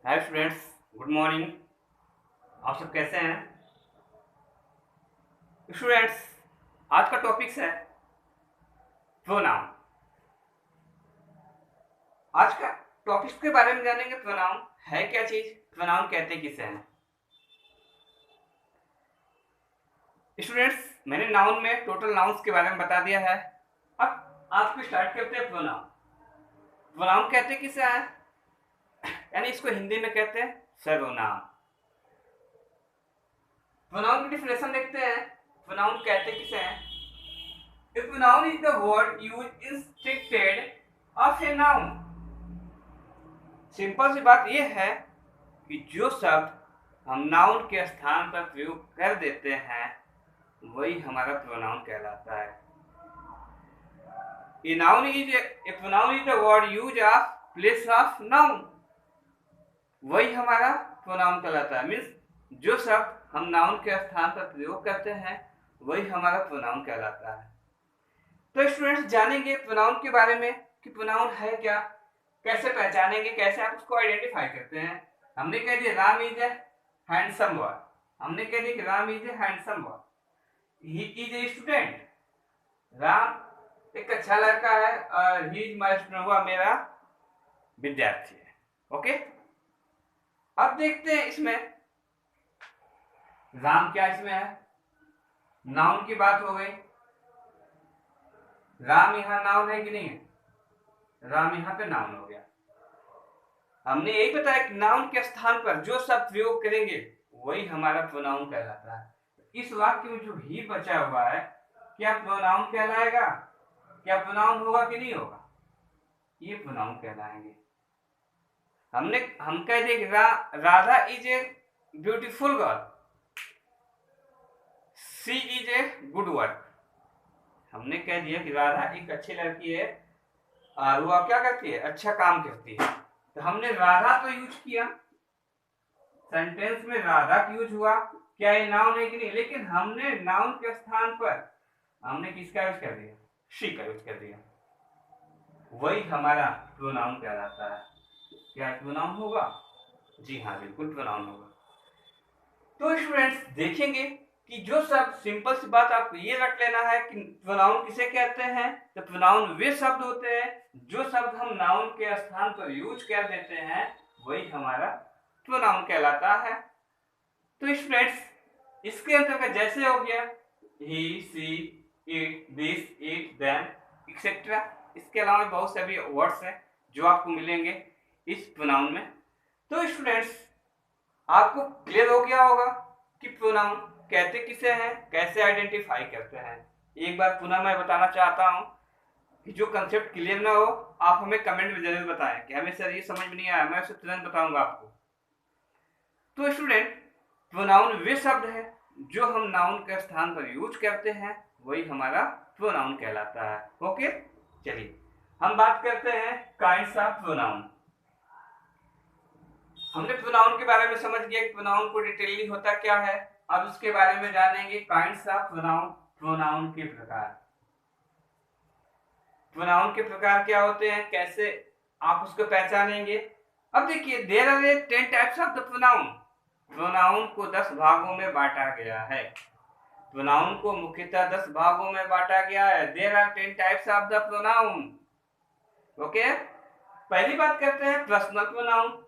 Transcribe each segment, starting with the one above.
Hi students, good morning. आप सब कैसे हैं स्टूडेंट्स? आज का टॉपिक है प्रोनाउन। आज का टॉपिक के बारे में जानेंगे। प्रोनाउन है क्या चीज, प्रोनाउन कहते किसे हैं। स्टूडेंट्स, मैंने नाउन में टोटल नाउन्स के बारे में बता दिया है। अब आपको स्टार्ट करते हैं प्रोनाउन। प्रोनाउन कहते किसे हैं, यानी इसको हिंदी में कहते हैं सर्वनाम। प्रोनाउन की डिफिनेशन देखते हैं। प्रोनाउन कहते किसे हैं। A pronoun is the word used instead of a noun। Simple सी बात यह है कि जो शब्द हम नाउन के स्थान पर प्रयोग कर देते हैं वही हमारा प्रोनाउन कहलाता है। A pronoun is the word used of place of noun। वही हमारा प्रोनाउन कहलाता है। मीन्स जो शब्द हम नाउन के स्थान पर प्रयोग करते हैं वही हमारा प्रोनाउन कहलाता है। तो स्टूडेंट्स, जानेंगे प्रोनाउन के बारे में कि प्रोनाउन है क्या, कैसे पहचानेंगे, कैसे आप उसको आइडेंटिफाई करते हैं। हमने कह दिया Ram is a handsome boy. हमने कह दिया कि Ram is a handsome boy. He is a student. Ram एक अच्छा लड़का है और ही इज माय स्टूडेंट, वह मेरा विद्यार्थी है। ओके, अब देखते हैं इसमें राम क्या इसमें है। नाउन की बात हो गई। राम यहाँ नाउन है कि नहीं है? राम यहाँ पे नाउन हो गया। हमने यही बताया कि नाउन के स्थान पर जो शब्द प्रयोग करेंगे वही हमारा प्रोनाउन कहलाता है। इस वाक्य में जो ही बचा हुआ है, क्या प्रोनाउन कहलाएगा? क्या प्रोनाउन होगा कि नहीं होगा? ये प्रोनाउन कहलाएंगे। हम कह दिए कि Radha is a beautiful girl, she is a good work. हमने कह दिया कि राधा एक अच्छी लड़की है और वह क्या करती है, अच्छा काम करती है। तो हमने राधा तो यूज किया, सेंटेंस में राधा यूज हुआ, क्या ये नाउन है कि नहीं? लेकिन हमने नाउन के स्थान पर हमने किसका यूज कर दिया? शी का यूज कर दिया। वही हमारा प्रोनाउन कहलाता है। क्या प्रोनाउन होगा? जी हाँ, बिल्कुल प्रोनाउन होगा। तो स्टूडेंट्स, देखेंगे कि जो शब्द, सिंपल सी बात आपको ये रख लेना है कि प्रोनाउन किसे कहते हैं। तो प्रोनाउन वे शब्द होते हैं जो शब्द हम नाउन के स्थान पर यूज कर देते हैं वही हमारा प्रोनाउन कहलाता है। तो स्टूडेंट्स, इसके अंतर्गत जैसे हो गया he, she, it, this, it, them, etcetera. इसके अलावा बहुत सारे वर्ड्स हैं जो आपको मिलेंगे इस प्रोनाउन में। तो स्टूडेंट्स, आपको क्लियर हो गया होगा कि प्रोनाउन कहते किसे हैं, कैसे आइडेंटिफाई करते हैं। एक बार पुनः मैं बताना चाहता हूं कि जो कंसेप्ट क्लियर ना हो आप हमें कमेंट में जरूर बताएं कि हमें सर ये समझ में नहीं आया, मैं उसे तुरंत बताऊंगा आपको। तो स्टूडेंट, प्रोनाउन वे शब्द है जो हम नाउन के स्थान पर यूज करते हैं वही हमारा प्रोनाउन कहलाता है। ओके, चलिए हम बात करते हैं काइंड्स ऑफ प्रोनाउन। हमने प्रोनाउन के बारे में समझ गया कि प्रोनाउन को डिटेलली होता क्या है। अब इसके बारे में जानेंगे काइंड्स ऑफ प्रोनाउन। प्रोनाउन के प्रकार। प्रोनाउन के प्रकार क्या होते हैं, कैसे आप उसको पहचानेंगे। अब देखिए, there are 10 types of the pronoun. Pronoun को 10 भागों में बांटा गया है। प्रोनाउन को मुख्यतः 10 भागों में बांटा गया है। There are 10 types of the pronoun. Okay, पहली बात करते हैं पर्सनल प्रोनाउन।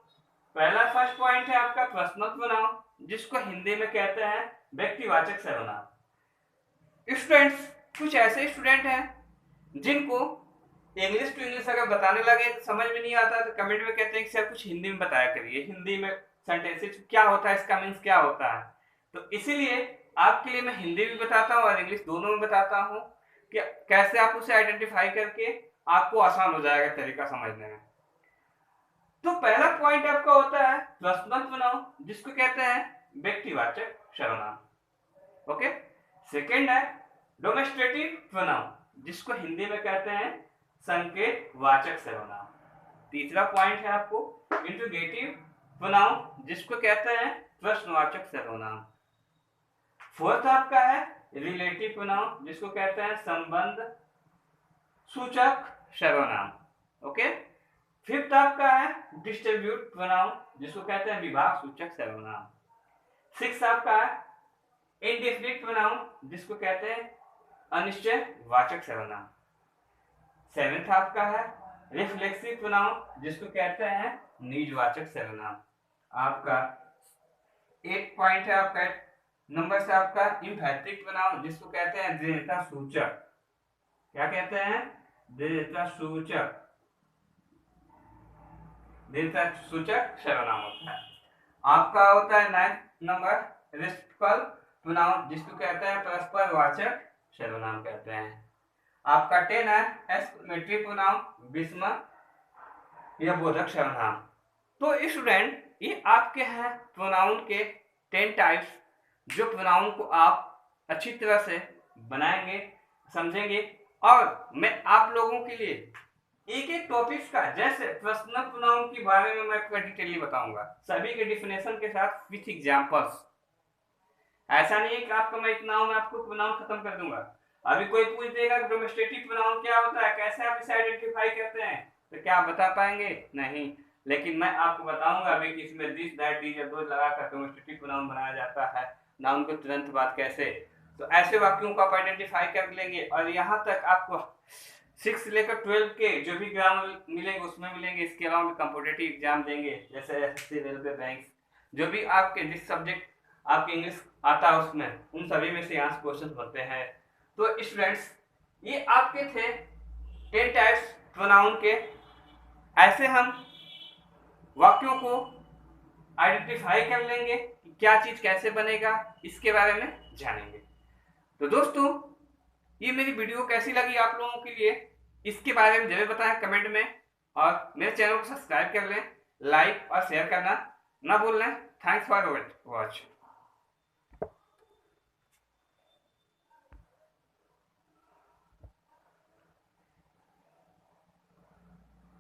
पहला फर्स्ट पॉइंट है आपका पर्सनल प्रोनाउन, जिसको हिंदी में कहते हैं व्यक्तिवाचक सर्वनाम। स्टूडेंट्स, कुछ ऐसे स्टूडेंट हैं जिनको इंग्लिश टू इंग्लिश अगर बताने लगे तो समझ में नहीं आता, तो कमेंट में कहते हैं कि सर कुछ हिंदी में बताया करिए, हिंदी में सेंटेंसेस क्या होता है, इसका मीन्स क्या होता है। तो इसीलिए आपके लिए मैं हिंदी भी बताता हूँ और इंग्लिश दोनों में बताता हूँ कि कैसे आप उसे आइडेंटिफाई करके आपको आसान हो जाएगा तरीका समझने में। तो पहला पॉइंट आपका होता है पर्सनल प्रोनाउन, जिसको कहते हैं व्यक्तिवाचक सर्वनाम। ओके, सेकंड है डोमेस्ट्रेटिव प्रोनाउन, जिसको हिंदी में कहते हैं संकेत वाचक सर्वनाम। तीसरा पॉइंट है आपको इंट्रोगेटिव प्रोनाउन, जिसको कहते हैं प्रश्नवाचक सर्वनाम। फोर्थ आपका है रिलेटिव प्रोनाउन, जिसको कहते हैं संबंध सूचक सर्वनाम। ओके, फिफ्थ आपका है डिस्ट्रीब्यूट प्रोनाउन, जिसको कहते हैं विभाग सूचक सर्वनाम। सिक्स आपका है इंडेफिनिट प्रोनाउन, जिसको कहते हैं अनिश्चय वाचक सर्वनाम। सेवेंथ आपका है रिफ्लेक्सिव प्रोनाउन, जिसको कहते हैं निजवाचक सर्वनाम। आपका 8 पॉइंट है आपका नंबर से आपका इम्फैटिक प्रोनाउन, जिसको कहते हैं दृढ़ता सूचक। क्या कहते हैं? दृढ़ता सूचक, दृढ़ता सूचक सर्वनाम होता है। आपका होता है 9 नंबर रेसिप्रोकल प्रोनाउन, जिसको कहते हैं परस्पर वाचक सर्वनाम कहते हैं। आपका 10 है एक्सक्लेमेटरी प्रोनाउन, विस्मय या बोधक सर्वनाम। तो स्टूडेंट ये आपके हैं प्रोनाउन के 10 टाइप्स, जो प्रोनाउन को आप अच्छी तरह से बनाएंगे, समझेंगे, और मैं आप लोगों के लिए एक एक टॉपिक्स का, जैसे पर्सनल प्रोनाउन के बारे में मैं आपको डिटेली बताऊंगा, सभी के डिफिनेशन के साथ विथ एग्जांपल्स। ऐसा नहीं है कि आपको मैं इतना हूं, मैं आपको प्रोनाउन खत्म कर दूंगा। अभी कोई पूछ देगा कि डोमेस्टिक प्रोनाउन क्या होता है, कैसे आप इसे आइडेंटिफाई करते हैं, तो क्या आप बता पाएंगे? नहीं, लेकिन मैं आपको बताऊंगा अभी कि इसमें दिस दैट दीज या दोज लगाकर डोमेस्टिक प्रोनाउन बनाया जाता है, नाउन को तुरंत बाद कैसे। तो ऐसे वाक्यों को आप आइडेंटिफाई कर लेंगे, और यहाँ तक आपको 6 से लेकर 12 के जो भी ग्रामर मिलेंगे उसमें मिलेंगे। इसके अलावा कॉम्पिटिटिव एग्जाम देंगे, जैसे एसएससी, रेलवे, बैंक, जो भी आपके जिस सब्जेक्ट आपके इंग्लिश आता है उसमें, उन सभी में से यहाँ से क्वेश्चन बनते हैं। तो स्टूडेंट्स ये आपके थे 10 टाइप्स प्रोनाउन के। ऐसे हम वाक्यों को आइडेंटिफाई कर लेंगे कि क्या चीज कैसे बनेगा, इसके बारे में जानेंगे। तो दोस्तों ये मेरी वीडियो कैसी लगी आप लोगों के लिए, इसके बारे में जरूर बताएं कमेंट में, और मेरे चैनल को सब्सक्राइब कर लें, लाइक और शेयर करना ना भूलें। Thanks for watch.